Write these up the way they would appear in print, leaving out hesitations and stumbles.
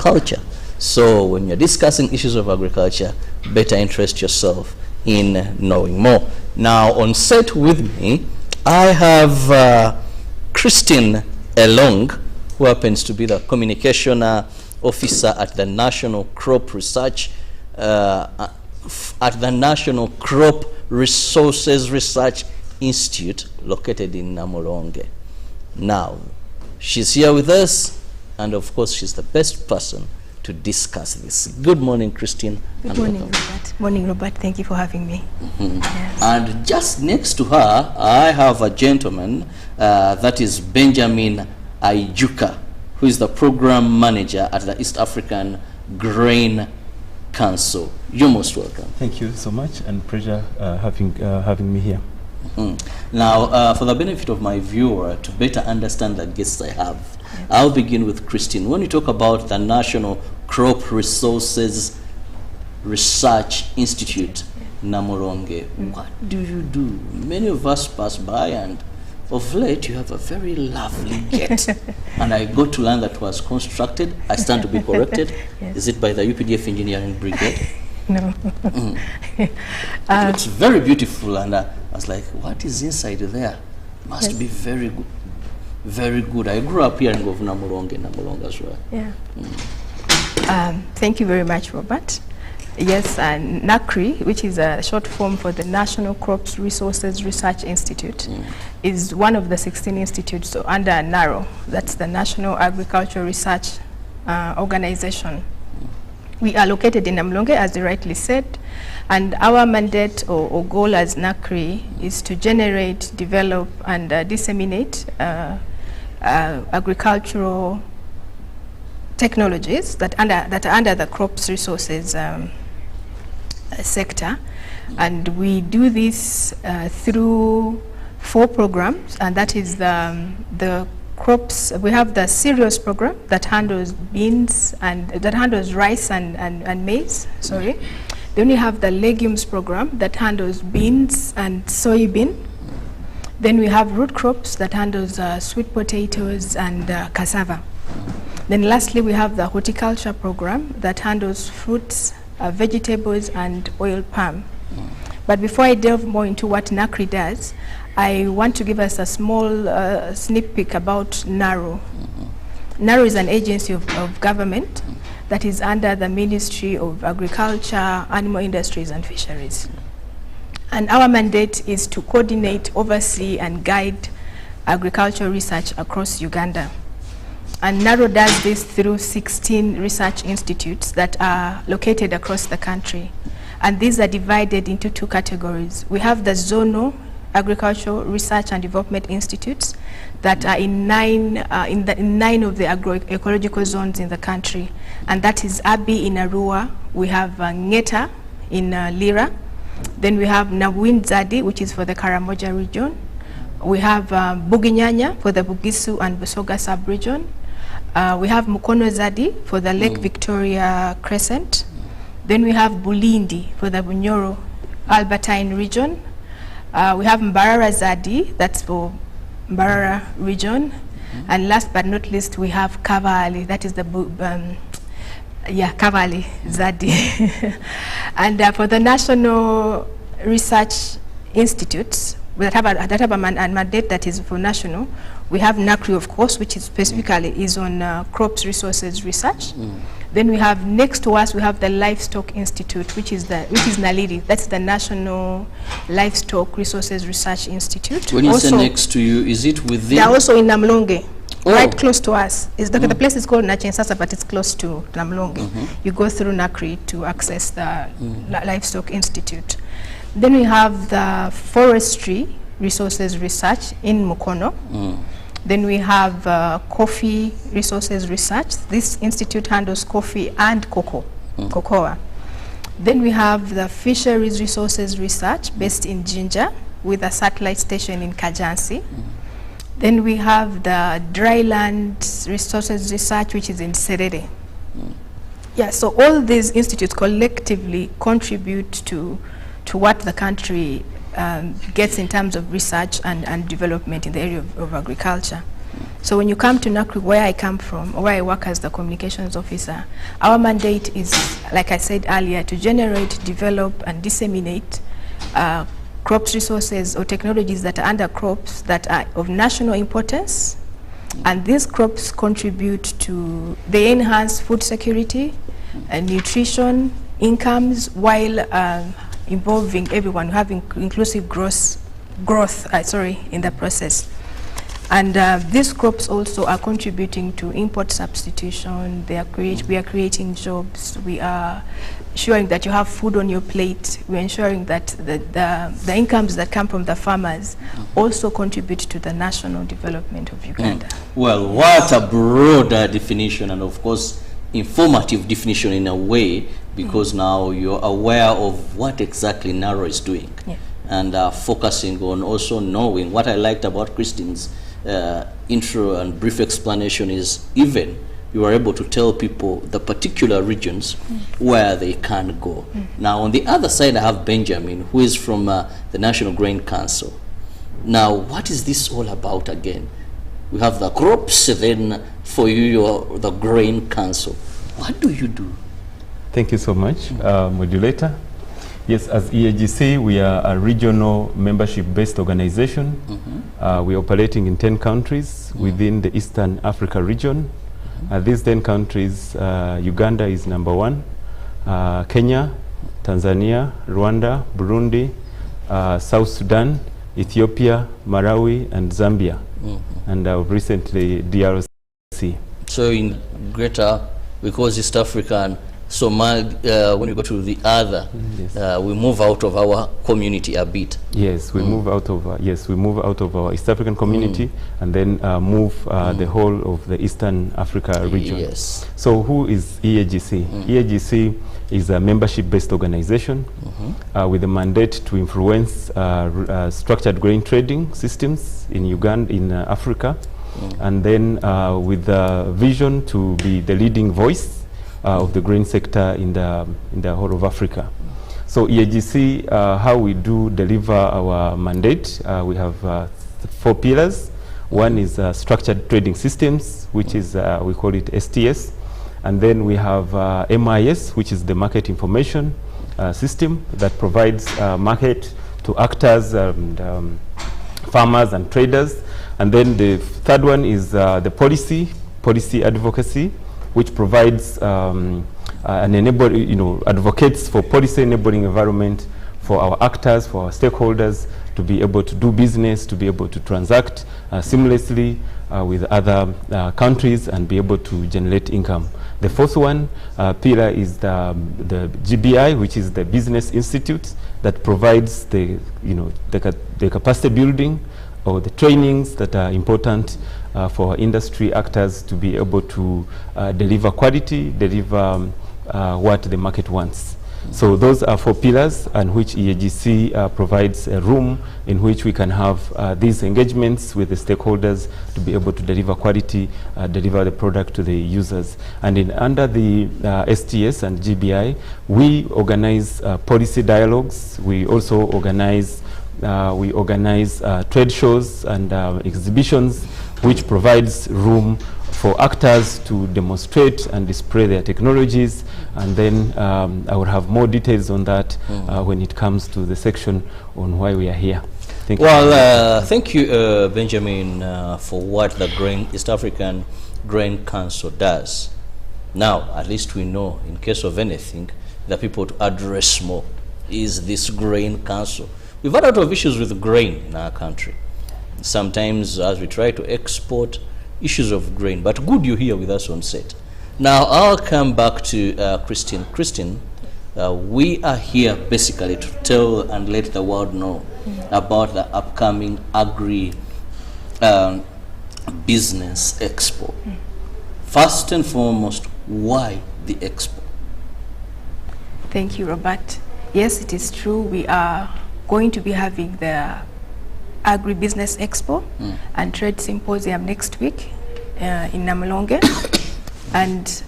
agriculture. So when you're discussing issues of agriculture, better interest yourself in knowing more. Now on set with me, I have Christine Elong, who happens to be the communication officer at the National Crop Research Resources Research Institute located in Namulonge. Now, she's here with us, and of course, she's the best person to discuss this. Good morning, Christine. Good morning, Robert. Morning, Robert. Thank you for having me. Yes. And just next to her, I have a gentleman, that is Benjamin Aijuka, who is the program manager at the East African Grain Council. You're most welcome. Thank you so much, and pleasure having me here. Now, for the benefit of my viewer, to better understand the guests I have, I'll begin with Christine. When you talk about the National Crop Resources Research Institute, Namuronge, what do you do? Many of us pass by, and of late you have a very lovely gate. And I got to learn that was constructed, I stand to be corrected. Yes. Is it by the UPDF Engineering Brigade? No. It's very beautiful, and I was like, what is inside there? Must be very good. Very good. I grew up here in Namuronge as well. Yeah. Thank you very much, Robert. Yes, NACRI, which is a short form for the National Crops Resources Research Institute, is one of the 16 institutes under NARO. That's the National Agricultural Research Organization. We are located in Namulonge, as you rightly said, and our mandate or goal as NACRI is to generate, develop, and disseminate agricultural technologies that are under the crops resources sector, and we do this through 4 programs, and that is the crops. We have the cereals program that handles beans and that handles rice and maize. Sorry. Then we have the legumes program that handles beans and soybean. Then we have root crops that handles sweet potatoes and cassava. Then lastly, we have the horticulture program that handles fruits, vegetables, and oil palm. But before I delve more into what NACRI does, I want to give us a small sneak peek about NARO. NARO is an agency of government that is under the Ministry of Agriculture, Animal Industries, and Fisheries. And our mandate is to coordinate, oversee, and guide agricultural research across Uganda. And NARO does this through 16 research institutes that are located across the country. And these are divided into 2 categories. We have the zonal agricultural research and development institutes that are in 9 of the agroecological zones in the country. And that is Abi in Arua, we have Ngeta in Lira, then we have Nawinzadi, which is for the Karamoja region. We have Buginyanya for the Bugisu and Busoga sub-region. We have Mukono Zadi for the Lake Victoria Crescent. Then we have Bulindi for the Bunyoro Albertine region. We have Mbarara Zadi, that's for Mbarara region. And last but not least, we have Kavali, that is the Kavali Zadi. And for the National Research Institutes, that have a mandate that is for national, we have NACRI, of course, which is specifically is on crops resources research. Then we have, next to us, we have the Livestock Institute, which is NALIRI. That's the National Livestock Resources Research Institute. When you say next to you, is it within? They're also in Namulonge, right close to us. The place is called Nachensasa, but it's close to Namulonge. You go through NACRI to access the Livestock Institute. Then we have the Forestry Resources Research in Mukono. Then we have Coffee Resources Research. This institute handles coffee and cocoa. Then we have the Fisheries Resources Research based in Jinja with a satellite station in Kajansi. Then we have the Dryland Resources Research, which is in Serere. Yeah, so all these institutes collectively contribute to what the country gets in terms of research and development in the area of agriculture. So when you come to NACRI, where I come from, or where I work as the communications officer, our mandate is, like I said earlier, to generate, develop, and disseminate crops resources or technologies that are under crops that are of national importance. And these crops contribute to, they enhance food security and nutrition, incomes, while involving everyone, having inclusive growth in the process. And these crops also are contributing to import substitution. We are creating jobs. We are ensuring that you have food on your plate. We're ensuring that the incomes that come from the farmers also contribute to the national development of Uganda. Well, what a broader definition, and of course informative definition in a way, because now you're aware of what exactly NARO is doing. Yeah. And focusing on also knowing what I liked about Christine's intro and brief explanation is even you are able to tell people the particular regions where they can go. Now on the other side I have Benjamin, who is from the National Grain Council. Now what is this all about again? We have the crops, then for you you're the Grain Council. What do you do? Thank you so much, modulator. Yes, as EAGC, we are a regional membership-based organization. We are operating in 10 countries within the Eastern Africa region. These 10 countries, Uganda is number 1, Kenya, Tanzania, Rwanda, Burundi, South Sudan, Ethiopia, Malawi, and Zambia, and recently DRC. So in greater, because East African, so when you go to the other, we move out of our community a bit. Yes, we move out of we move out of our East African community and then move the whole of the Eastern Africa region. Yes. So who is EAGC? EAGC is a membership-based organization with a mandate to influence structured grain trading systems in Uganda, in Africa, and then with the vision to be the leading voice of the grain sector in the whole of Africa. So EAGC, how we do deliver our mandate, we have 4 pillars. One is structured trading systems, which is, we call it STS. And then we have MIS, which is the market information system that provides market to actors and farmers and traders. And then the third one is the policy advocacy, which provides an advocates for policy enabling environment for our actors, for our stakeholders to be able to do business, to be able to transact seamlessly with other countries and be able to generate income. The fourth one pillar is the GBI, which is the Business Institute that provides the capacity building or the trainings that are important for industry actors to be able to deliver quality, deliver what the market wants. So those are 4 pillars and which EAGC provides a room in which we can have these engagements with the stakeholders to be able to deliver quality, deliver the product to the users. And under the STS and GBI, we organize policy dialogues. We also organize trade shows and exhibitions, which provides room for actors to demonstrate and display their technologies. And then I will have more details on that when it comes to the section on why we are here. Thank you. Thank you, Benjamin, for what the East African Grain Council does. Now, at least we know, in case of anything, the people to address more is this Grain Council. We've had a lot of issues with grain in our country. Sometimes as we try to export, issues of grain, but good you're here with us on set. Now I'll come back to Christine. Christine, we are here basically to tell and let the world know about the upcoming Agri Business Expo. First and foremost, why the expo? Thank you, Robert. Yes, it is true. We are going to be having the Agribusiness Expo and Trade Symposium next week in Namlonge. And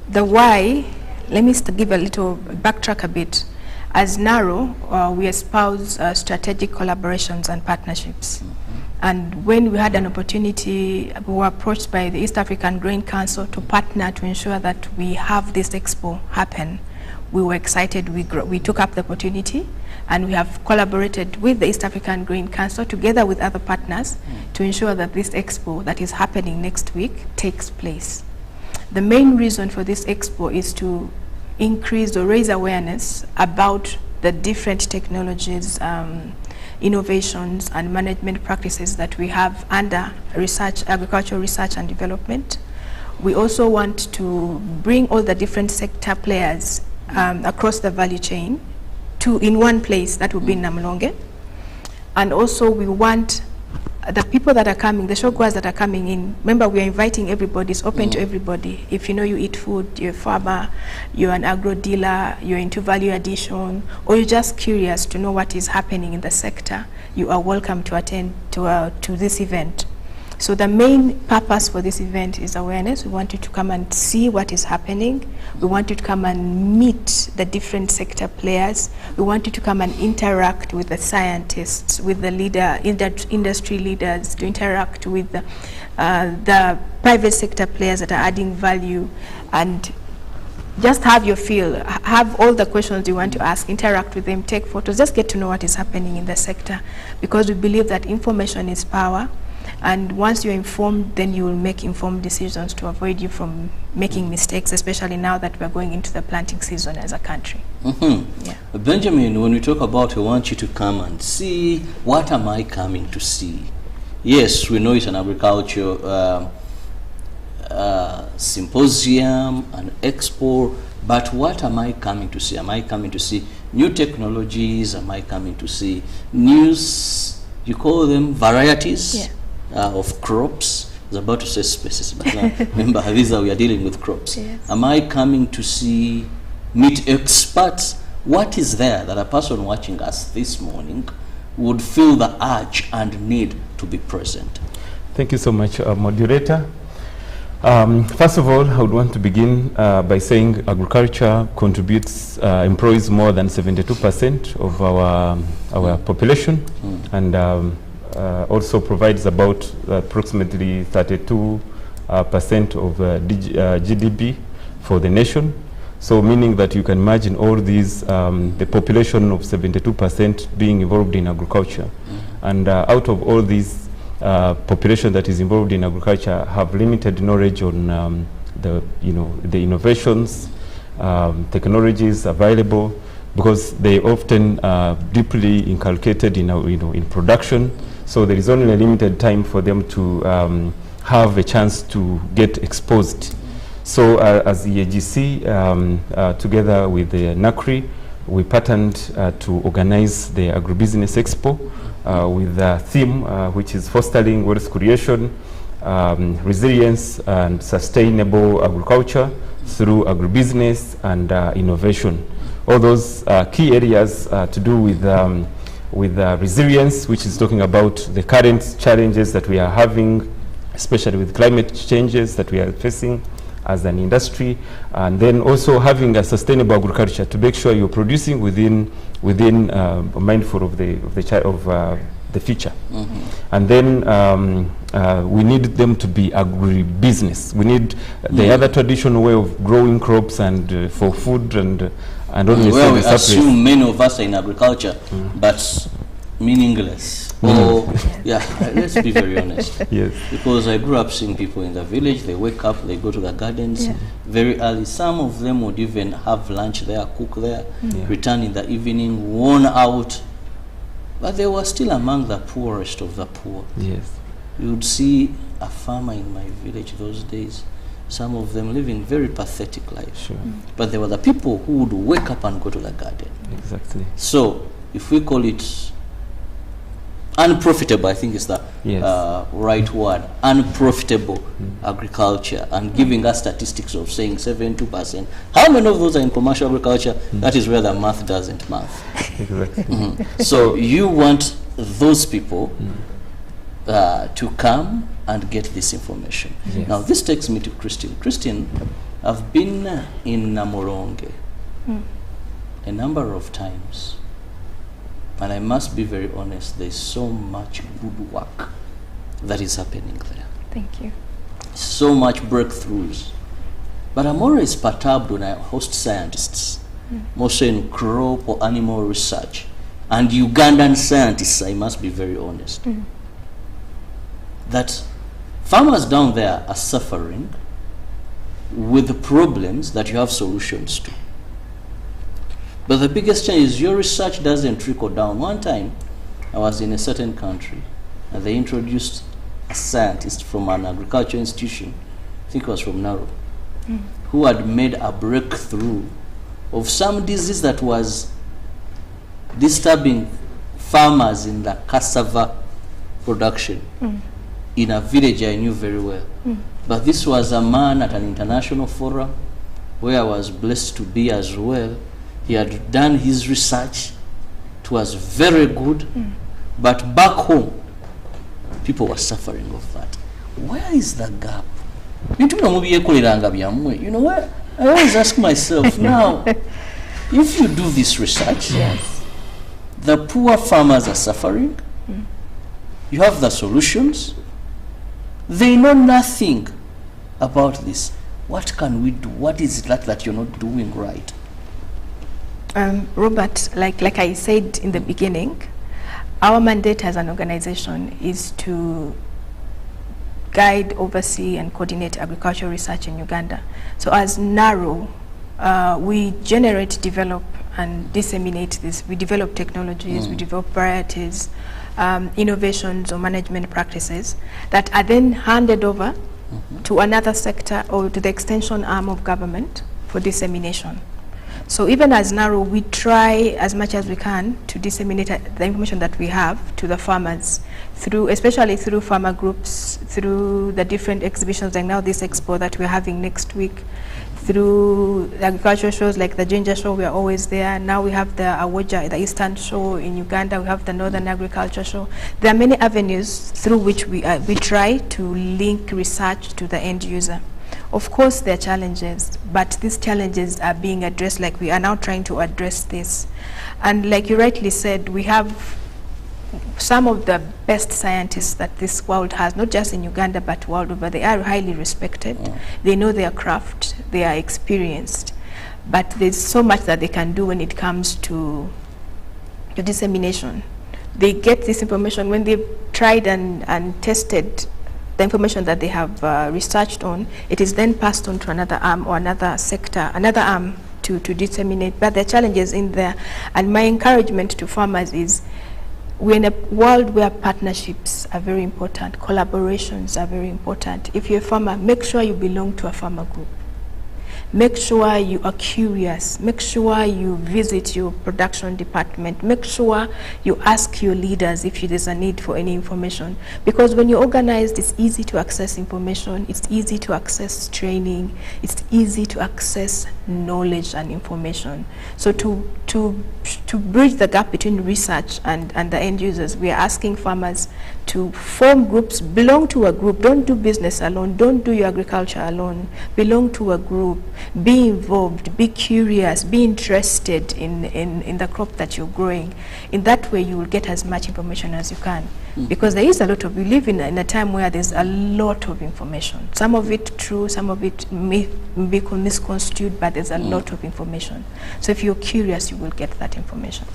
the why, let me give a little backtrack a bit. As NARO, we espouse strategic collaborations and partnerships. And when we had an opportunity, we were approached by the East African Grain Council to partner to ensure that we have this expo happen. We were excited, we took up the opportunity, and we have collaborated with the East African Grain Council together with other partners to ensure that this expo that is happening next week takes place. The main reason for this expo is to increase or raise awareness about the different technologies, innovations and management practices that we have under research, agricultural research and development. We also want to bring all the different sector players across the value chain in one place, that will be in Namlonge. And also we want the people that are coming, the showgoers that are coming in, remember we are inviting everybody, it's open to everybody. If you know you eat food, you're a farmer, you're an agro dealer, you're into value addition, or you're just curious to know what is happening in the sector, you are welcome to attend to this event. So the main purpose for this event is awareness. We want you to come and see what is happening. We want you to come and meet the different sector players. We want you to come and interact with the scientists, with the industry leaders, to interact with the private sector players that are adding value, and just have your feel, have all the questions you want to ask, interact with them, take photos, just get to know what is happening in the sector, because we believe that information is power. And once you're informed, then you will make informed decisions to avoid you from making mistakes, especially now that we're going into the planting season as a country. Yeah. Benjamin, when we talk about we want you to come and see, what am I coming to see? Yes, we know it's an agriculture symposium, an expo, but what am I coming to see? Am I coming to see new technologies? Am I coming to see news, you call them varieties? Yeah. Of crops. I was about to say species, but now remember, Haviza, we are dealing with crops. Yes. Am I coming to meet experts? What is there that a person watching us this morning would feel the urge and need to be present? Thank you so much, moderator. First of all, I would want to begin by saying agriculture contributes, employs more than 72% of our population, and also provides about approximately 32% of GDP for the nation. So meaning that you can imagine all these, the population of 72% being involved in agriculture. And out of all these population that is involved in agriculture have limited knowledge on the innovations, technologies available, because they often deeply inculcated in production. So there is only a limited time for them to have a chance to get exposed. So as the AGC, together with the NACRI, we partnered to organize the Agribusiness Expo with a theme which is fostering wealth creation, resilience and sustainable agriculture through agribusiness and innovation. All those key areas to do with resilience, which is talking about the current challenges that we are having, especially with climate changes that we are facing as an industry, and then also having a sustainable agriculture to make sure you're producing within mindful of the future. And then we need them to be agribusiness. We need the other traditional way of growing crops and for food and only well, we assume many of us are in agriculture, but meaningless. Or yeah, let's be very honest. Yes. Because I grew up seeing people in the village. They wake up, they go to the gardens very early. Some of them would even have lunch there, cook there, return in the evening, worn out. But they were still among the poorest of the poor. Yes. You would see a farmer in my village those days, some of them living very pathetic lives. Sure. But they were the people who would wake up and go to the garden. Exactly. So if we call it unprofitable, I think is the right word, unprofitable agriculture, and giving us statistics of saying 72%. How many of those are in commercial agriculture? That is where the math doesn't math. Exactly. So you want those people to come and get this information. Yes. Now this takes me to Christine. Christine, I've been in Namuronge a number of times, and I must be very honest, there's so much good work that is happening there. Thank you. So much breakthroughs. But I'm always perturbed when I host scientists, mostly in crop or animal research, and Ugandan scientists, I must be very honest, that farmers down there are suffering with the problems that you have solutions to. But the biggest change is your research doesn't trickle down. One time, I was in a certain country, and they introduced a scientist from an agriculture institution, I think it was from Naro, who had made a breakthrough of some disease that was disturbing farmers in the cassava production in a village I knew very well. But this was a man at an international forum where I was blessed to be as well. He had done his research. It was very good. But back home, people were suffering of that. Where is the gap? You know what? I always ask myself now, if you do this research, the poor farmers are suffering. You have the solutions. They know nothing about this. What can we do? What is it that you're not doing right? Robert, like I said in the beginning, our mandate as an organization is to guide, oversee, and coordinate agricultural research in Uganda. So as NARO, we generate, develop, and disseminate this. We develop technologies, we develop varieties, innovations or management practices that are then handed over to another sector or to the extension arm of government for dissemination. So even as NARO, we try as much as we can to disseminate the information that we have to the farmers, especially through farmer groups, through the different exhibitions like now this expo that we're having next week, through the agricultural shows like the Ginger Show, we are always there. Now we have the Awoja, the Eastern Show in Uganda, we have the Northern Agriculture Show. There are many avenues through which we try to link research to the end user. Of course, there are challenges, but these challenges are being addressed, like we are now trying to address this. And like you rightly said, we have some of the best scientists that this world has, not just in Uganda, but world over. They are highly respected. They know their craft. They are experienced. But there's so much that they can do when it comes to dissemination. They get this information when they've tried and tested the information that they have researched on. It is then passed on to another arm or another sector, another arm to disseminate. But there are challenges in there. And my encouragement to farmers is, we're in a world where partnerships are very important, collaborations are very important. If you're a farmer, make sure you belong to a farmer group. Make sure you are curious. Make sure you visit your production department. Make sure you ask your leaders if there's a need for any information. Because when you're organized, it's easy to access information. It's easy to access training. It's easy to access knowledge and information. So to bridge the gap between research and the end users, we are asking farmers to form groups, belong to a group. Don't do business alone. Don't do your agriculture alone. Belong to a group. Be involved. Be curious. Be interested in the crop that you're growing. In that way, you will get as much information as you can. Because there is a lot of, we live in a time where there's a lot of information. Some of it true, some of it may be misconstrued, but there's a lot of information. So if you're curious, you will get that information.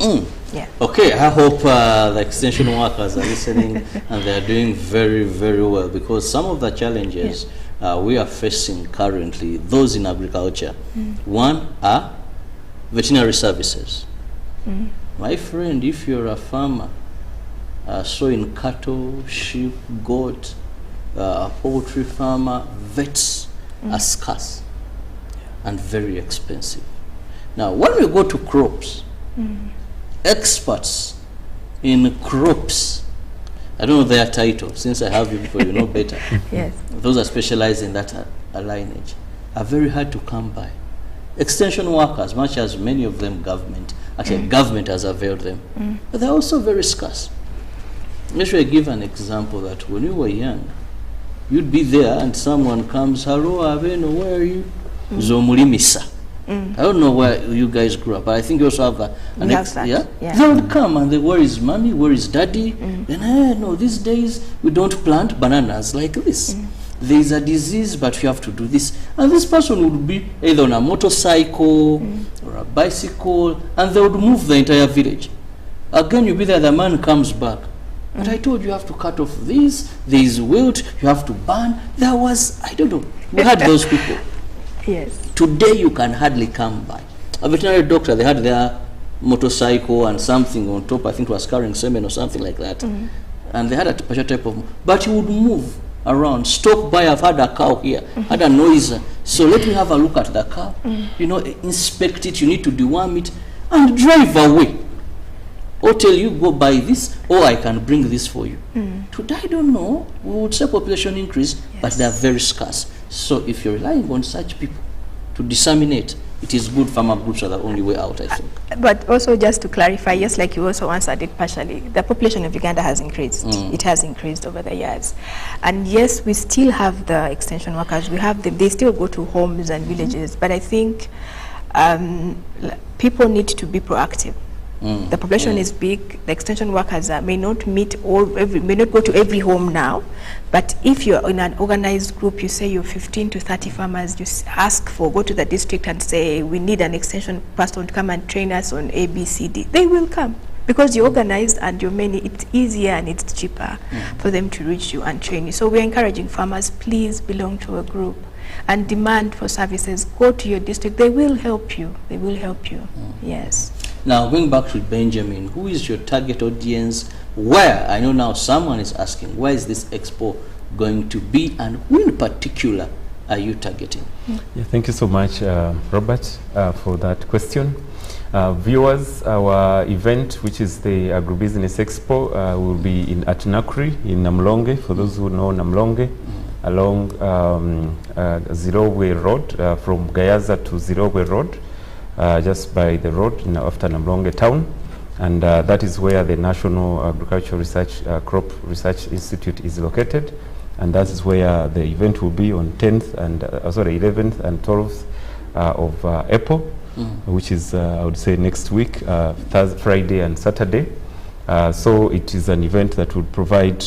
Yeah. Okay, I hope the extension workers are listening and they're doing very, very well, because some of the challenges we are facing currently, those in agriculture, one are veterinary services. My friend, if you're a farmer, sowing cattle, sheep, goat, poultry farmer, vets are scarce and very expensive. Now, when we go to crops, experts in crops, I don't know their title, since I have you people, you know better. Yes. Those are specialized in that lineage are very hard to come by. Extension workers, much as many of them government has availed them, but they're also very scarce. Let me give an example that when you were young, you'd be there and someone comes, hello, Abeno, where are you? Zomulimisa. I don't know where you guys grew up, but I think you also have an We have that, yeah. They would come and they, where is mommy, where is daddy? And no, these days we don't plant bananas like this. There is a disease, but you have to do this. And this person would be either on a motorcycle or a bicycle, and they would move the entire village. Again, you be there, the man comes back. But I told you have to cut off this, there is wilt, you have to burn. There was, I don't know, we had those people. Yes. Today you can hardly come by. A veterinary doctor, they had their motorcycle and something on top, I think it was carrying semen or something like that. And they had a special type of, but he would move around, stop by, I've had a cow here, had a noise, so let me have a look at the cow, you know, inspect it, you need to deworm it, and drive away. Or tell you, go buy this, or I can bring this for you. Today, I don't know, we would say population increase, but they are very scarce. So if you're relying on such people to disseminate, it is good. Farmer groups are the only way out, I think. But also just to clarify, yes, like you also answered it partially, the population of Uganda has increased. It has increased over the years. And yes, we still have the extension workers. We have them, they still go to homes and villages, but I think people need to be proactive. The population is big. The extension workers may not meet may not go to every home now. But if you're in an organized group, you say you're 15 to 30 farmers, you go to the district and say, we need an extension person to come and train us on A, B, C, D. They will come because you're organized and you're many. It's easier and it's cheaper for them to reach you and train you. So we're encouraging farmers, please belong to a group and demand for services. Go to your district. They will help you. They will help you. Yes. Now, going back to Benjamin, who is your target audience? Where? I know now someone is asking, where is this expo going to be, and who in particular are you targeting? Yeah, thank you so much, Robert, for that question. Viewers, our event, which is the Agribusiness Expo, will be at Nakuri in Namlonge, for those who know Namlonge, along Zero-Way Road, from Gayaza to Zero-Way Road. Just by the road after Namlonge town, and that is where the National Agricultural Research Crop Research Institute is located, and that is where the event will be on 10th and 11th and 12th of April, which is I would say next week, Thursday, Friday and Saturday. So it is an event that would provide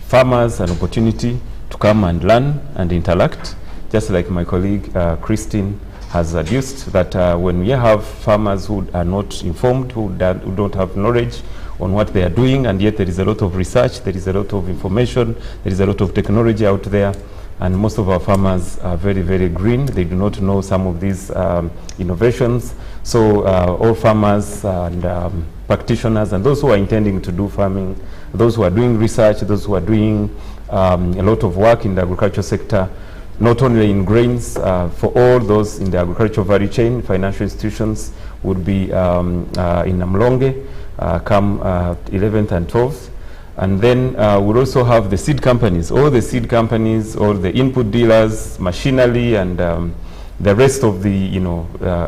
farmers an opportunity to come and learn and interact, just like my colleague Christine has adduced, that when we have farmers who are not informed, who don't have knowledge on what they are doing, and yet there is a lot of research, there is a lot of information, there is a lot of technology out there, and most of our farmers are very, very green. They do not know some of these innovations. So all farmers and practitioners and those who are intending to do farming, those who are doing research, those who are doing a lot of work in the agriculture sector, not only in grains, for all those in the agricultural value chain, financial institutions would be in Namlonge, come 11th and 12th. And then we'll also have the seed companies, all the seed companies, all the input dealers, machinery, and the rest of the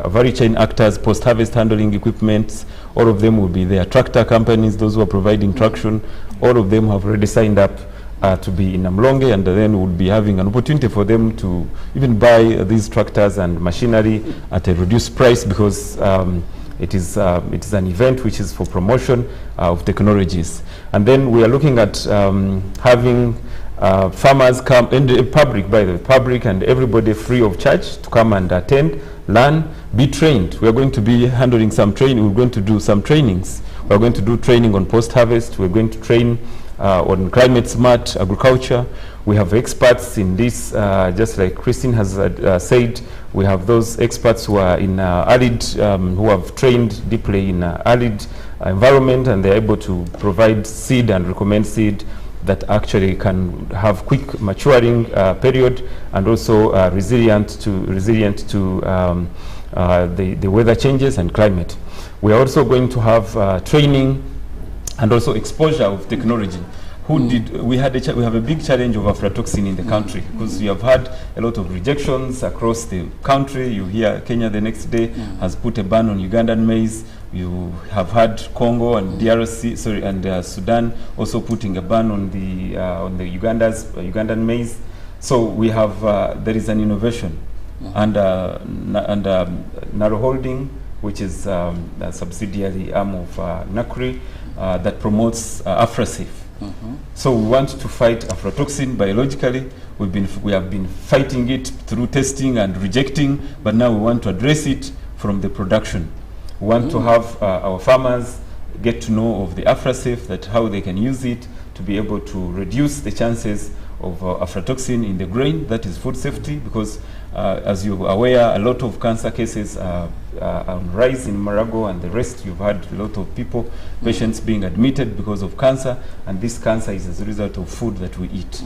value chain actors, post-harvest handling equipment, all of them will be there. Tractor companies, those who are providing traction, all of them have already signed up to be in Namlonge, and then we'll be having an opportunity for them to even buy these tractors and machinery at a reduced price, because it is an event which is for promotion of technologies. And then we are looking at having farmers come, and the public, by the way, public and everybody free of charge to come and attend, learn, be trained. We are going to be handling some training. We're going to do some trainings. We're going to do training on post-harvest. We're going to train on climate smart agriculture. We have experts in this, just like Christine has said. We have those experts who are in arid, who have trained deeply in arid environment, and they're able to provide seed and recommend seed that actually can have quick maturing period, and also resilient to the weather changes and climate. We are also going to have training and also exposure of technology. We have a big challenge of aflatoxin in the country, because we have had a lot of rejections across the country. You hear Kenya the next day has put a ban on Ugandan maize. You have had Congo and DRC, and Sudan also putting a ban on the Ugandan maize. So we have there is an innovation and Naro Holding, which is a subsidiary arm of NACRI that promotes Afrasafe. So we want to fight aflatoxin biologically. We have been fighting it through testing and rejecting, but now we want to address it from the production. We want to have our farmers get to know of the Afrasafe, that how they can use it to be able to reduce the chances of aflatoxin in the grain. That is food safety, because as you're aware, a lot of cancer cases are on rise in Marago and the rest. You've had a lot of people, patients being admitted because of cancer, and this cancer is as a result of food that we eat.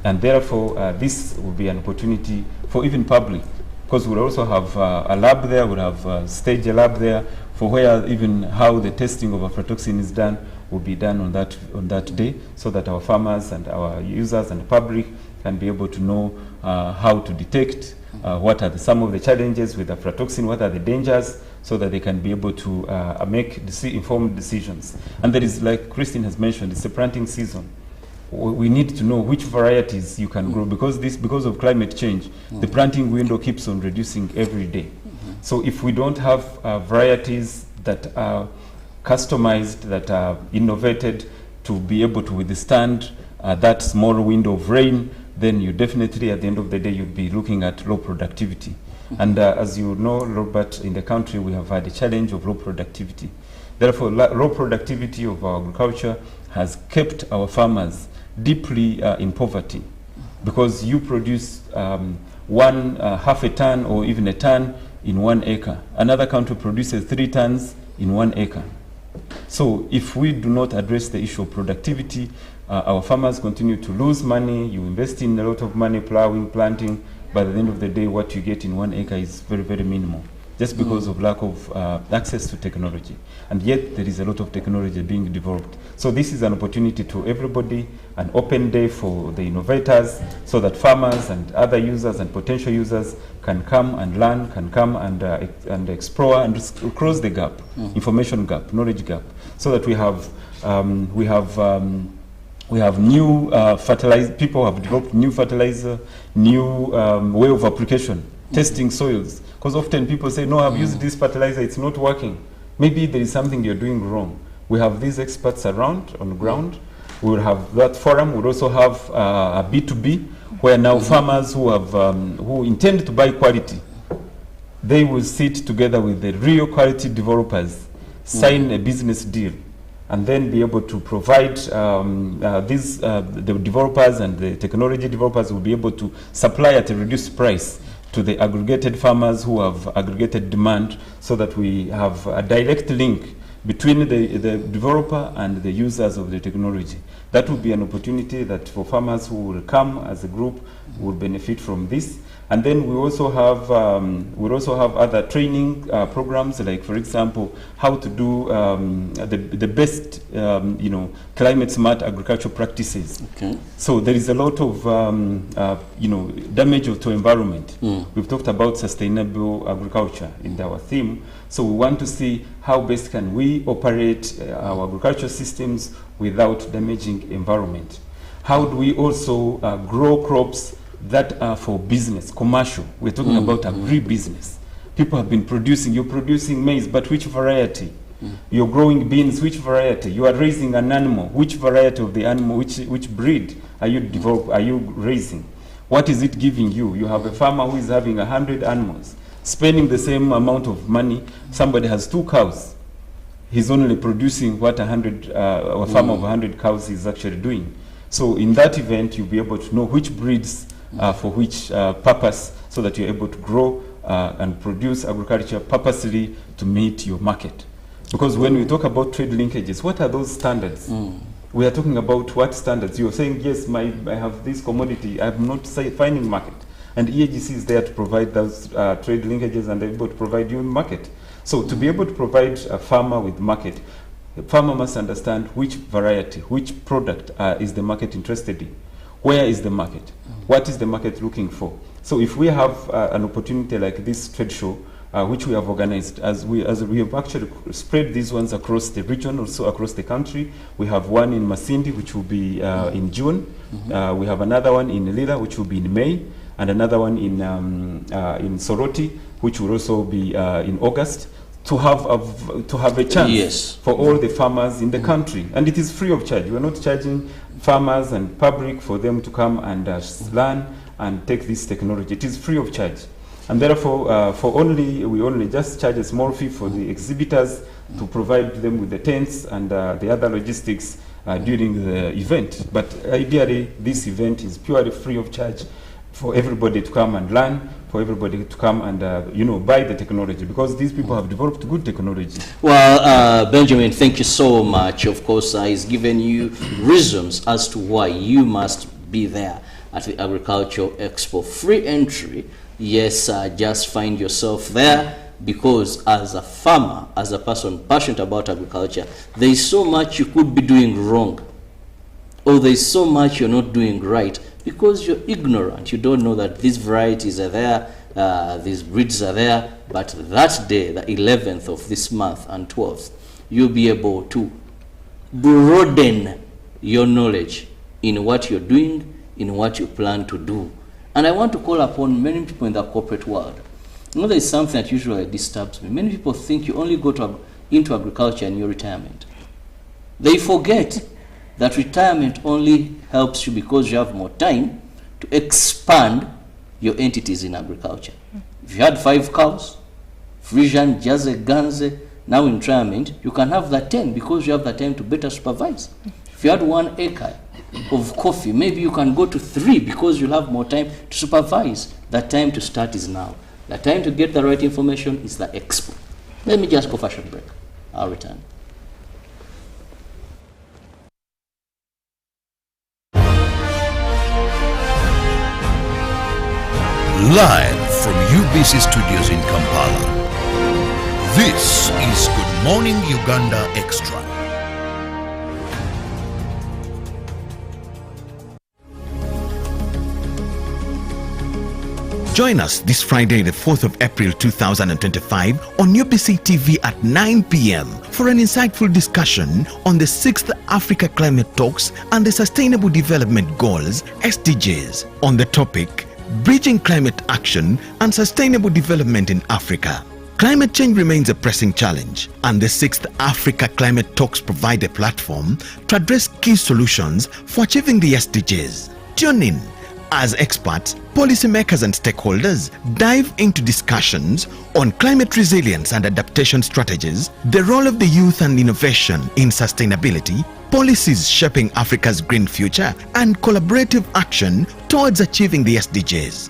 And therefore, this will be an opportunity for even public, because we'll also have a lab there, we'll have stage a lab there, for where even how the testing of aflatoxin is done will be done on that day, so that our farmers and our users and the public can be able to know how to detect what are some of the challenges with aflatoxin, what are the dangers, so that they can be able to make informed decisions. And there is, like Christine has mentioned, it's a planting season. We need to know which varieties you can grow, because of climate change, the planting window keeps on reducing every day. So if we don't have varieties that are customized, that are innovated to be able to withstand that small window of rain, then you definitely, at the end of the day, you'd be looking at low productivity. And as you know, Robert, in the country, we have had a challenge of low productivity. Therefore, low productivity of our agriculture has kept our farmers deeply in poverty, because you produce half a ton or even a ton in 1 acre. Another country produces 3 tons in 1 acre. So if we do not address the issue of productivity, our farmers continue to lose money. You invest in a lot of money plowing, planting, but at the end of the day, what you get in 1 acre is very, very minimal, just because of lack of access to technology. And yet there is a lot of technology being developed. So this is an opportunity to everybody, an open day for the innovators, so that farmers and other users and potential users can come and learn, can come and explore and close the gap, information gap, knowledge gap, so that we have new fertilizer. People have developed new fertilizer, new way of application, testing soils. Because often people say, no, I've used this fertilizer, it's not working. Maybe there is something you're doing wrong. We have these experts around on the ground. We will have that forum. We'll also have a B2B, where now farmers who intend to buy quality, they will sit together with the real quality developers, sign a business deal, and then be able to provide the developers and the technology developers will be able to supply at a reduced price to the aggregated farmers who have aggregated demand, so that we have a direct link between the developer and the users of the technology. That would be an opportunity that for farmers who will come as a group will benefit from this. And then we also have other training programs, like, for example, how to do the best climate smart agricultural practices. Okay. So there is a lot of damage to environment. We've talked about sustainable agriculture in our theme. So we want to see how best can we operate our agricultural systems without damaging environment. How do we also grow crops that are for business, commercial? We're talking about agri-business. People have been producing, you're producing maize, but which variety? You're growing beans, which variety? You are raising an animal, which variety of the animal, which breed are you raising? What is it giving you? You have a farmer who is having 100 animals, spending the same amount of money. Somebody has 2 cows. He's only producing what a farmer of 100 cows is actually doing. So in that event, you'll be able to know which breeds for which purpose, so that you're able to grow and produce agriculture purposely to meet your market. Because when we talk about trade linkages, what are those standards? We are talking about what standards? You're saying, yes, I have this commodity, I'm not finding market. And EAGC is there to provide those trade linkages, and they're able to provide you market. So to be able to provide a farmer with market, the farmer must understand which variety, which product is the market interested in. Where is the market? What is the market looking for? So if we have an opportunity like this trade show, which we have organized, as we have actually spread these ones across the region, also across the country. We have one in Masindi, which will be in June. We have another one in Lila, which will be in May. and another one in Soroti, which will also be in August, to have a chance for all the farmers in the country. And it is free of charge. We are not charging farmers and public for them to come and learn and take this technology. It is free of charge. And therefore, we only just charge a small fee for the exhibitors to provide them with the tents and the other logistics during the event. But ideally, this event is purely free of charge for everybody to come and learn, for everybody to come and buy the technology, because these people have developed good technology. Well, Benjamin, thank you so much. Of course, he's given you reasons as to why you must be there at the Agricultural Expo. Free entry, yes, just find yourself there, because as a farmer, as a person passionate about agriculture, there is so much you could be doing wrong, or there is so much you're not doing right, because you're ignorant. You don't know that these varieties are there, these breeds are there, but that day, the 11th of this month and 12th, you'll be able to broaden your knowledge in what you're doing, in what you plan to do. And I want to call upon many people in the corporate world. You know, there is something that usually disturbs me. Many people think you only go into agriculture in your retirement. They forget that retirement only helps you because you have more time to expand your entities in agriculture. If you had 5 cows, Frisian, Jersey, Ganze, now in retirement, you can have that 10 because you have the time to better supervise. If you had 1 acre of coffee, maybe you can go to 3 because you'll have more time to supervise. The time to start is now. The time to get the right information is the expo. Let me just go for a short break. I'll return. Live from UBC Studios in Kampala, this is Good Morning Uganda Extra. Join us this Friday, the 4th of April 2025 on UBC TV at 9 p.m. for an insightful discussion on the 6th Africa Climate Talks and the Sustainable Development Goals, SDGs, on the topic Bridging Climate Action and Sustainable Development in Africa. Climate change remains a pressing challenge, and the 6th Africa Climate Talks provide a platform to address key solutions for achieving the SDGs. Tune in as experts, policymakers and stakeholders dive into discussions on climate resilience and adaptation strategies, the role of the youth and innovation in sustainability, policies shaping Africa's green future, and collaborative action towards achieving the SDGs.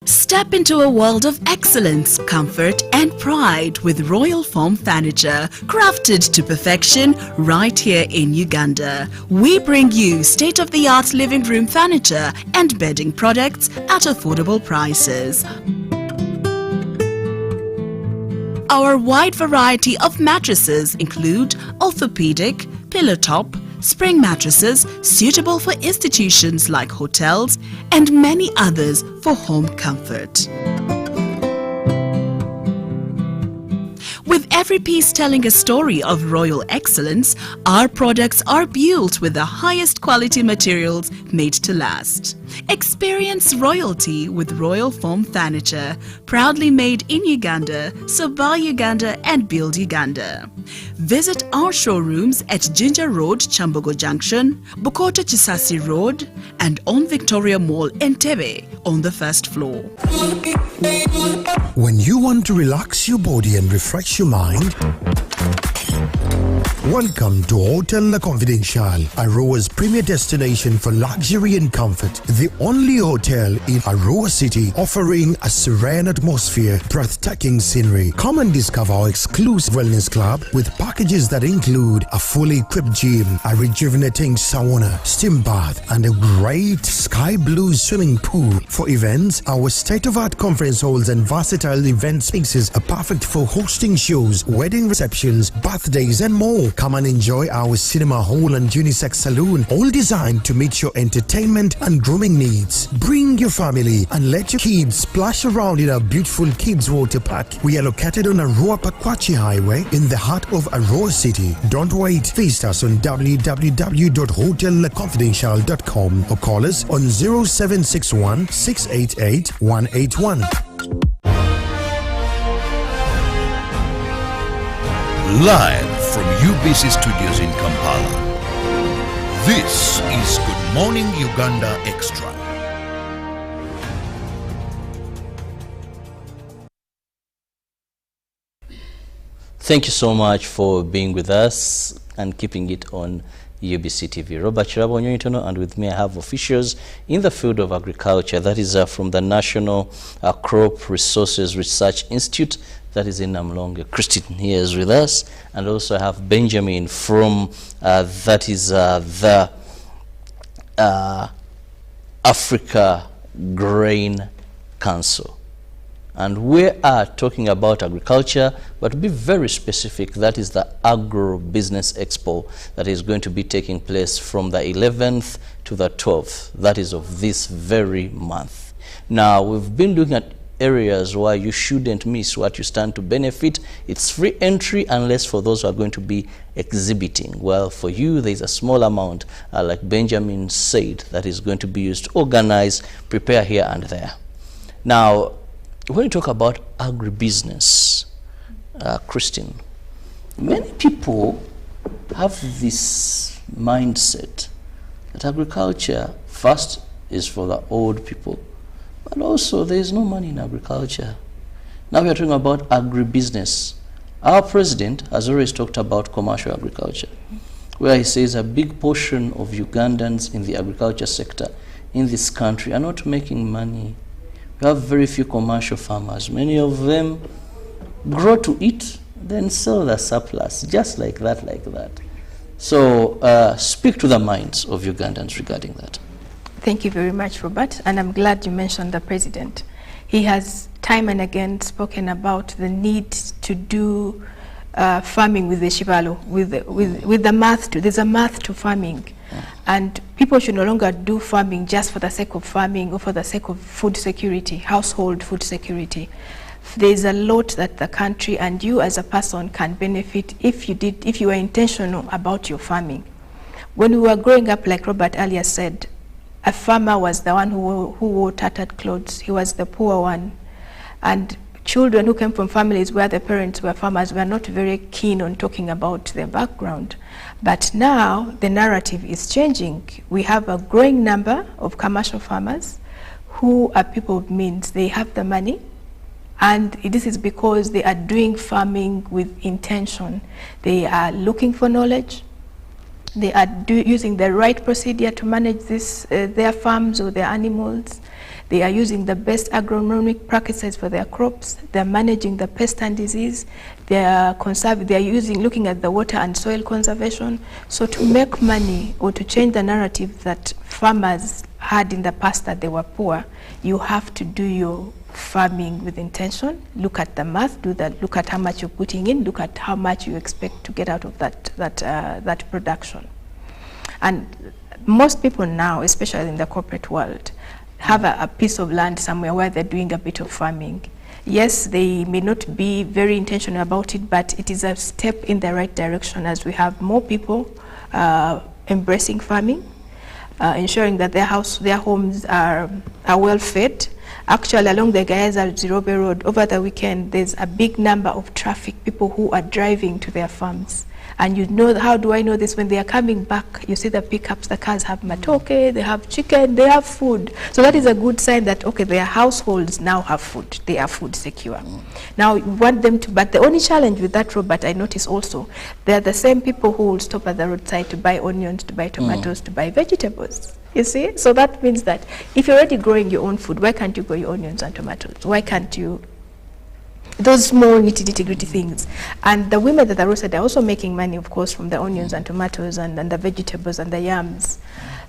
Step into a world of excellence, comfort and pride with Royal Foam Furniture, crafted to perfection right here in Uganda. We bring you state-of-the-art living room furniture and bedding products at affordable prices. Our wide variety of mattresses include orthopedic, pillow top, spring mattresses suitable for institutions like hotels, and many others for home comfort. With every piece telling a story of royal excellence, our products are built with the highest quality materials made to last. Experience royalty with Royal Foam Furniture, proudly made in Uganda, so buy Uganda and build Uganda. Visit our showrooms at Ginger Road, Chambogo Junction, Bukota Chisasi Road, and on Victoria Mall, Entebbe, on the first floor. When you want to relax your body and refresh your mind, Welcome to Hotel La Confidential, Aroa's premier destination for luxury and comfort. The only hotel in Aroa City offering a serene atmosphere, breathtaking scenery. Come and discover our exclusive wellness club with packages that include a fully equipped gym, a rejuvenating sauna, steam bath, and a great sky blue swimming pool. For events, our state-of-art conference halls and versatile event spaces are perfect for hosting shows, wedding receptions, birthdays, and more. Come and enjoy our cinema hall and unisex saloon, all designed to meet your entertainment and grooming needs. Bring your family and let your kids splash around in our beautiful kids water park. We are located on Aroa Pakwachi Highway in the heart of Aroa City. Don't wait. Visit us on www.hotellaconfidential.com or call us on 0761 688 181. Live from UBC Studios in Kampala, this is Good Morning Uganda Extra. Thank you so much for being with us and keeping it on UBC TV. Robert Chirabo Nyonitono, and with me I have officials in the field of agriculture. That is from the National Crop Resources Research Institute, that is in Namlonge. Christine here is with us, and also I have Benjamin from that is the Africa Grain Council. And we are talking about agriculture, but to be very specific, that is the Agro Business Expo that is going to be taking place from the 11th to the 12th, that is of this very month. Now, we've been looking at areas where you shouldn't miss what you stand to benefit. It's free entry unless for those who are going to be exhibiting. Well, for you, there's a small amount, like Benjamin said, that is going to be used to organize, prepare here and there. Now, when you talk about agribusiness, Christine, many people have this mindset that agriculture first is for the old people, but also there is no money in agriculture. Now we are talking about agribusiness. Our president has always talked about commercial agriculture, where he says a big portion of Ugandans in the agriculture sector in this country are not making money. We have very few commercial farmers. Many of them grow to eat, then sell the surplus, just like that, like that. So speak to the minds of Ugandans regarding that. Thank you very much, Robert, and I'm glad you mentioned the president. He has time and again spoken about the need to do farming with the Shibalo, with the math. There's a math to farming. And people should no longer do farming just for the sake of farming or for the sake of food security, household food security. There's a lot that the country and you as a person can benefit if you are intentional about your farming. When we were growing up, like Robert earlier said, a farmer was the one who wore tattered clothes. He was the poor one. And children who came from families where the parents were farmers were not very keen on talking about their background. But now the narrative is changing. We have a growing number of commercial farmers who are people of means. They have the money, and this is because they are doing farming with intention. They are looking for knowledge. They are using the right procedure to manage their farms or their animals. They are using the best agronomic practices for their crops. They're managing the pest and disease. They are looking at the water and soil conservation. So to make money or to change the narrative that farmers had in the past that they were poor, you have to do your farming with intention. Look at the math, look at how much you're putting in, look at how much you expect to get out of that production. And most people now, especially in the corporate world, have a piece of land somewhere where they're doing a bit of farming. Yes, they may not be very intentional about it, but it is a step in the right direction as we have more people embracing farming, ensuring that their homes are well fed. Actually, along the Gaeza-Zirobe Road, over the weekend, there's a big number of traffic, people who are driving to their farms. And you know, how do I know this? When they are coming back, you see the pickups, the cars have matoke, they have chicken, they have food. So that is a good sign that, okay, their households now have food. They are food secure. Now, you want them to, but the only challenge with that, Robert, I notice also, they are the same people who will stop at the roadside to buy onions, to buy tomatoes, to buy vegetables. You see? So that means that if you're already growing your own food, why can't you grow your onions and tomatoes? Why can't you? Those small nitty-gritty things. And the women at the roadside are also making money, of course, from the onions and tomatoes and the vegetables and the yams.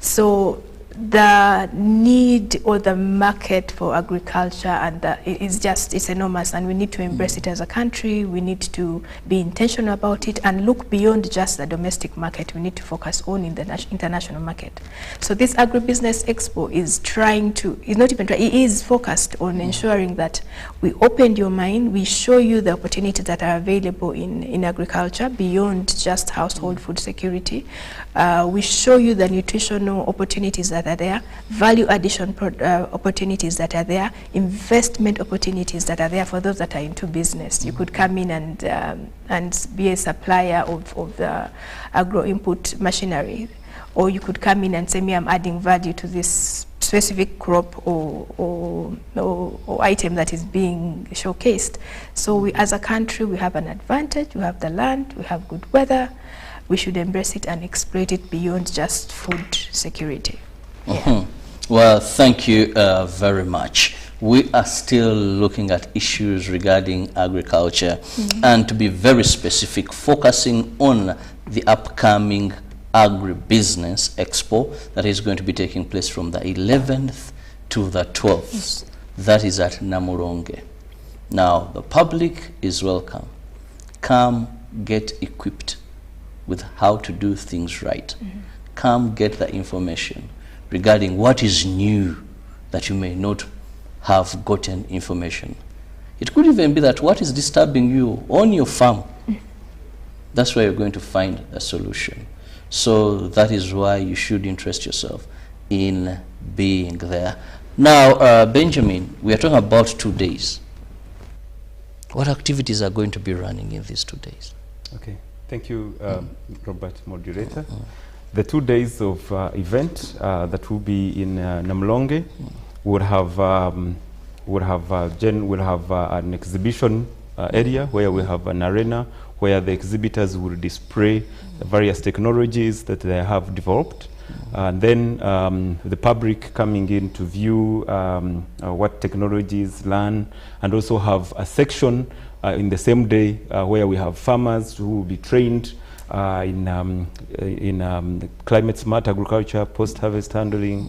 So the need or the market for agriculture and it's enormous, and we need to embrace it as a country. We need to be intentional about it and look beyond just the domestic market. We need to focus on in the international market. So this agribusiness expo is trying to, it's not even trying, it is focused on ensuring that we open your mind, we show you the opportunities that are available in agriculture beyond just household food security. We show you the nutritional opportunities that are there, value addition opportunities that are there, investment opportunities that are there for those that are into business. You could come in and be a supplier of the agro input machinery, or you could come in and say, me, I'm adding value to this specific crop or item that is being showcased. So we, as a country, we have an advantage. We have the land, we have good weather. We should embrace it and exploit it beyond just food security. Yeah. Well, thank you very much. We are still looking at issues regarding agriculture, and to be very specific, focusing on the upcoming Agribusiness Expo that is going to be taking place from the 11th to the 12th. That is at Namuronge. Now, the public is welcome. Come get equipped with how to do things right. Come get the information regarding what is new that you may not have gotten information. It could even be that what is disturbing you on your farm, that's where you're going to find a solution. So that is why you should interest yourself in being there. Now, Benjamin, we are talking about 2 days. What activities are going to be running in these 2 days? Okay, thank you, Robert, moderator. The 2 days of event that will be in Namlonge would have an exhibition area where we have an arena where the exhibitors will display the various technologies that they have developed, and then the public coming in to view what technologies, learn, and also have a section in the same day where we have farmers who will be trained in climate smart agriculture, post-harvest handling,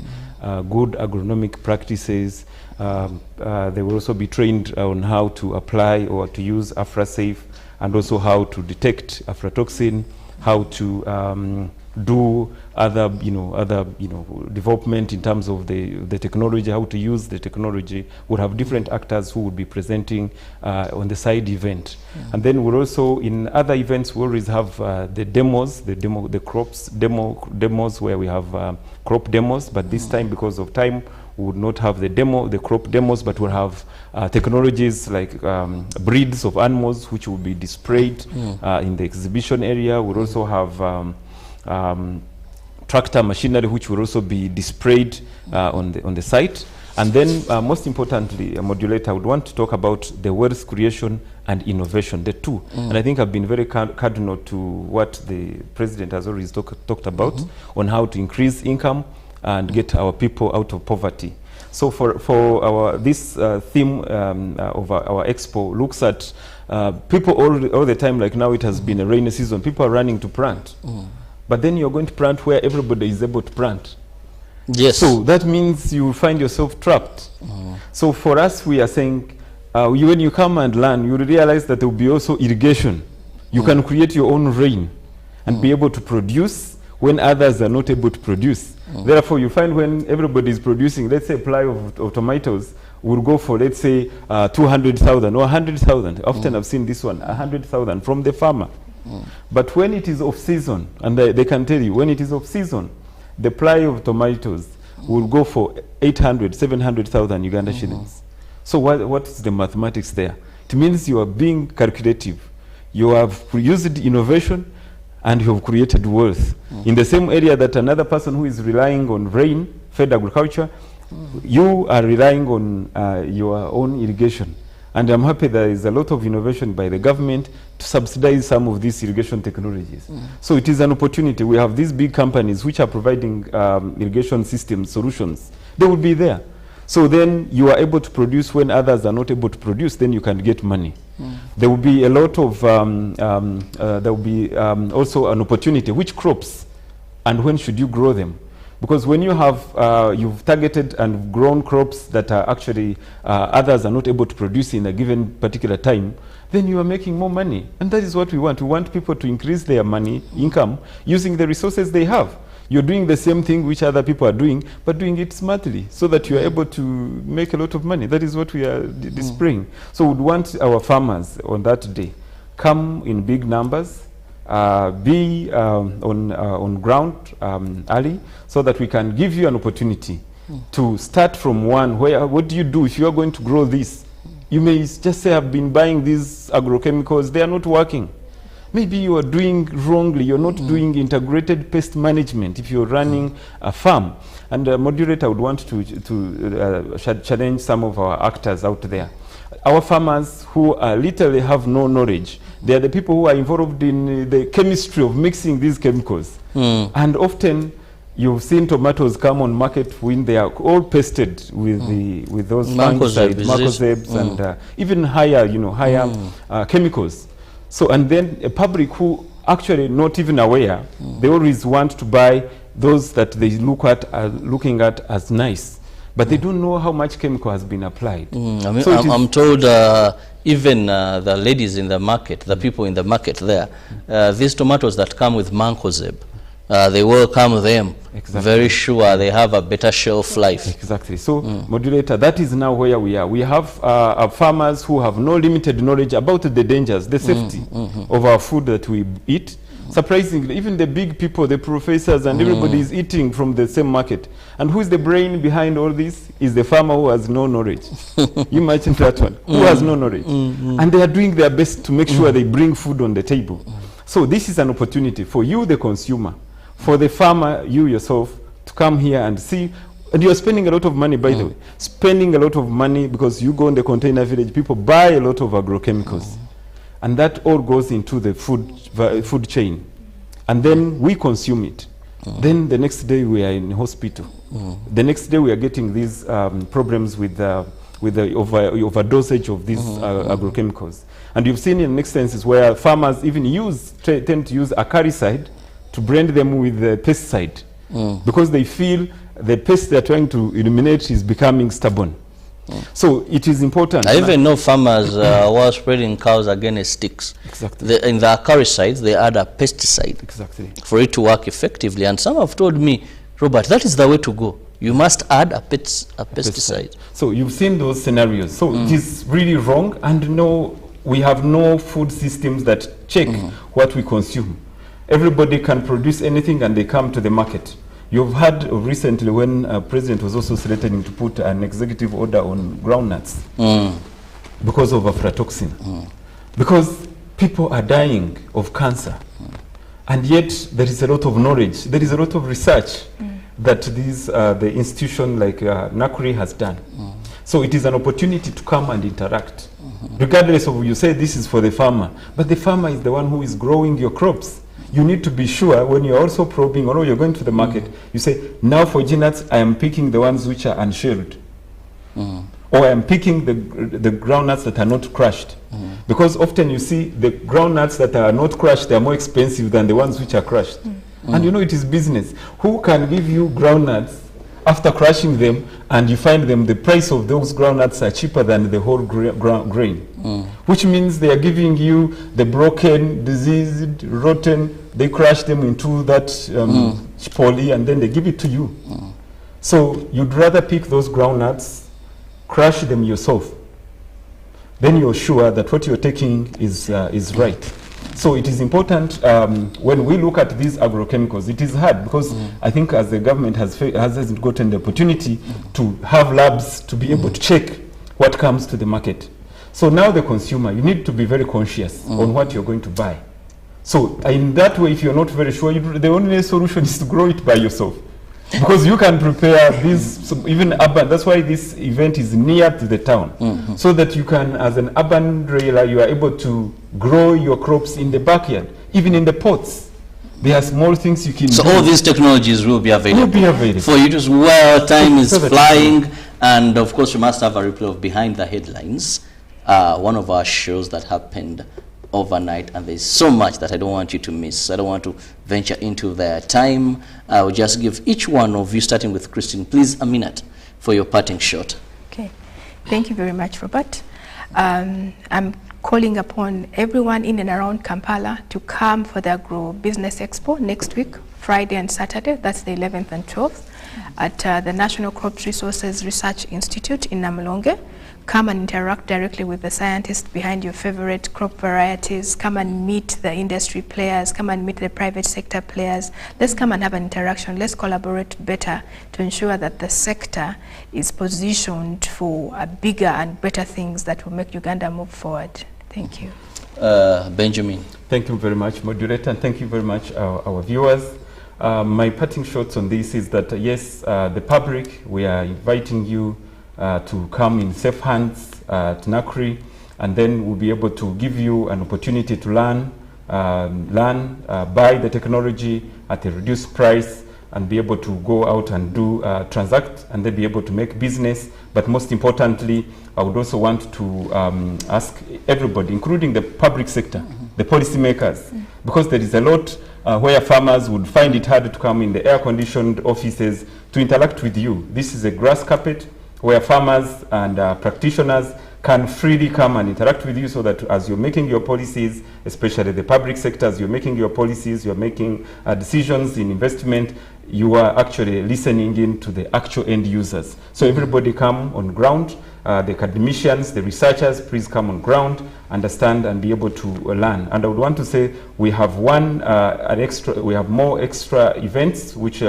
good agronomic practices. They will also be trained on how to apply or to use AfraSafe, and also how to detect aflatoxin, how to do other development in terms of the technology, how to use the technology. We'll have different actors who will be presenting on the side event. And then we'll also, in other events, we always have the demos, the crops demos where we have crop demos, but this time, because of time, we would not have the crop demos, but we'll have technologies like breeds of animals which will be displayed in the exhibition area. We'll also have tractor machinery which will also be displayed on the site. And then most importantly, a modulator, I would want to talk about the wealth creation and innovation, the two. And I think I've been very cardinal to what the president has always talked about on how to increase income and get our people out of poverty. So for our this theme of our expo looks at people all the time. Like now, it has been a rainy season. People are running to plant, but then you're going to plant where everybody is able to plant. Yes. So that means you find yourself trapped. So for us, we are saying, when you come and learn, you realize that there will be also irrigation. You can create your own rain and be able to produce when others are not able to produce. Therefore, you find when everybody is producing, let's say a ply of tomatoes will go for, let's say, 200,000 or 100,000. Often I've seen this one, 100,000 from the farmer. But when it is off season, and they can tell you, when it is off season, the ply of tomatoes will go for 800, 700,000 Uganda shillings. So what is the mathematics there? It means you are being calculative. You have used innovation, and you have created wealth. In the same area that another person who is relying on rain-fed agriculture, you are relying on your own irrigation. And I'm happy there is a lot of innovation by the government to subsidize some of these irrigation technologies. So it is an opportunity. We have these big companies which are providing irrigation system solutions. They will be there. So then you are able to produce when others are not able to produce, then you can get money. There will be a lot of, there will be also an opportunity. Which crops and when should you grow them? Because when you have, you've targeted and grown crops that are actually, others are not able to produce in a given particular time, then you are making more money. And that is what we want. We want people to increase their money, income, using the resources they have. You're doing the same thing which other people are doing, but doing it smartly so that you're able to make a lot of money. That is what we are displaying. So we'd want our farmers on that day come in big numbers, be on ground early, so that we can give you an opportunity to start from one. What do you do if you are going to grow this? You may just say, I've been buying these agrochemicals, they are not working. Maybe you are doing wrongly, you're not doing integrated pest management if you're running a farm. And moderator, I would want to challenge some of our actors out there. Our farmers who literally have no knowledge, they are the people who are involved in the chemistry of mixing these chemicals. And often you've seen tomatoes come on market when they are all pested with those fungicides, macrozebes, and even higher, higher chemicals. So, and then a public who actually not even aware, they always want to buy those that they looking at as nice, but they don't know how much chemical has been applied. I mean, so I'm told even the ladies in the market, the people in the market there, these tomatoes that come with mancozeb, they welcome them. Exactly. Very sure they have a better shelf life. Exactly. So, moderator, that is now where we are. We have farmers who have no limited knowledge about the dangers, the safety of our food that we eat. Surprisingly, even the big people, the professors, and everybody is eating from the same market. And who is the brain behind all this? Is the farmer who has no knowledge. You imagine that one. Who has no knowledge? And they are doing their best to make sure they bring food on the table. So this is an opportunity for you, the consumer, for the farmer, you yourself, to come here and see. And you're spending a lot of money, by the way. Spending a lot of money because you go in the container village, people buy a lot of agrochemicals. And that all goes into the food chain. And then we consume it. Then the next day we are in hospital. The next day we are getting these problems with the overdosage of these agrochemicals. And you've seen in instances where farmers even tend to use acaricide to blend them with the pesticide because they feel the pest they're trying to eliminate is becoming stubborn. So it is important. I even know farmers who are spreading cows against ticks. Exactly. In the acaricides, they add a pesticide for it to work effectively. And some have told me, Robert, that is the way to go. You must add a pesticide. So you've seen those scenarios. So it is really wrong, and we have no food systems that check what we consume. Everybody can produce anything and they come to the market. You've heard recently when President was also threatening to put an executive order on groundnuts because of aflatoxin. Because people are dying of cancer. And yet there is a lot of knowledge, there is a lot of research that the institution like NACRI has done. So it is an opportunity to come and interact. Regardless of, you say this is for the farmer, but the farmer is the one who is growing your crops. You need to be sure when you're also probing, or you're going to the market, you say, now for G-nuts, I am picking the ones which are unshelled. Or I am picking the groundnuts that are not crushed. Because often you see the groundnuts that are not crushed, they are more expensive than the ones which are crushed. And it is business. Who can give you groundnuts after crushing them, and you find them, the price of those groundnuts are cheaper than the whole grain? Which means they are giving you the broken, diseased, rotten, they crush them into that poly, and then they give it to you. So you'd rather pick those groundnuts, crush them yourself. Then you're sure that what you're taking is right. So it is important when we look at these agrochemicals. It is hard because I think as the government hasn't gotten the opportunity to have labs to be able to check what comes to the market. So now the consumer, you need to be very conscious on what you're going to buy. So in that way, if you're not very sure, the only solution is to grow it by yourself. Because you can prepare this, even urban, that's why this event is near to the town. So that you can, as an urban dweller, you are able to grow your crops in the backyard, even in the pots. There are small things you can do. So all these technologies will be available. For you to, well, time is flying, and of course you must have a replay of Behind the Headlines, one of our shows that happened overnight, and there's so much that I don't want you to miss. I don't want to venture into their time. I will just give each one of you, starting with Christine, please a minute for your parting shot. Okay, thank you very much, Robert. I'm calling upon everyone in and around Kampala to come for the Agro Business Expo next week, Friday and Saturday. That's the 11th and 12th at the National Crops Resources Research Institute in Namulonge. Come and interact directly with the scientists behind your favorite crop varieties. Come and meet the industry players. Come and meet the private sector players. Let's come and have an interaction. Let's collaborate better to ensure that the sector is positioned for bigger and better things that will make Uganda move forward. Thank you. Benjamin. Thank you very much, moderator, and thank you very much, our viewers. My parting shots on this is that, yes, the public, we are inviting you to come in safe hands to Nakri, and then we'll be able to give you an opportunity to learn, buy the technology at a reduced price, and be able to go out and do transact, and then be able to make business. But most importantly, I would also want to ask everybody, including the public sector, the policymakers, because there is a lot where farmers would find it hard to come in the air-conditioned offices to interact with you. This is a grass carpet where farmers and practitioners can freely come and interact with you, so that as you're making your policies, especially the public sectors, you're making your policies, you're making decisions in investment, you are actually listening in to the actual end users. So everybody come on ground, the academicians, the researchers, please come on ground, understand and be able to learn. And I would want to say we have we have more extra events which we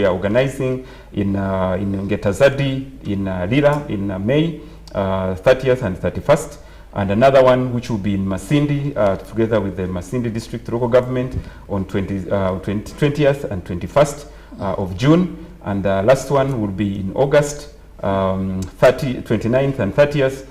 are organizing in Ngetazadi, in Lira, in May 30th and 31st, and another one which will be in Masindi together with the Masindi District Local Government on 20th and 21st of June, and the last one will be in August 29th and 30th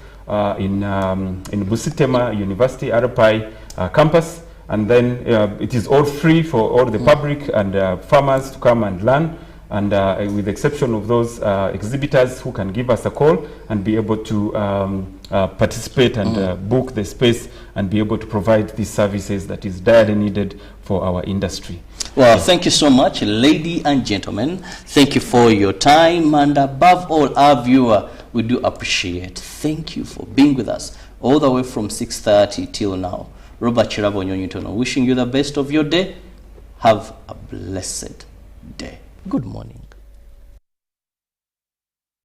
in Busitema University RPI campus, and then it is all free for all the public and farmers to come and learn. And with the exception of those exhibitors who can give us a call and be able to participate and book the space and be able to provide these services that is direly needed for our industry. Well, thank you so much, ladies and gentlemen. Thank you for your time, and above all, our viewer, we do appreciate. Thank you for being with us all the way from 6:30 till now. Robert Chirabo Nyonyitono, wishing you the best of your day. Have a blessed day. Good morning.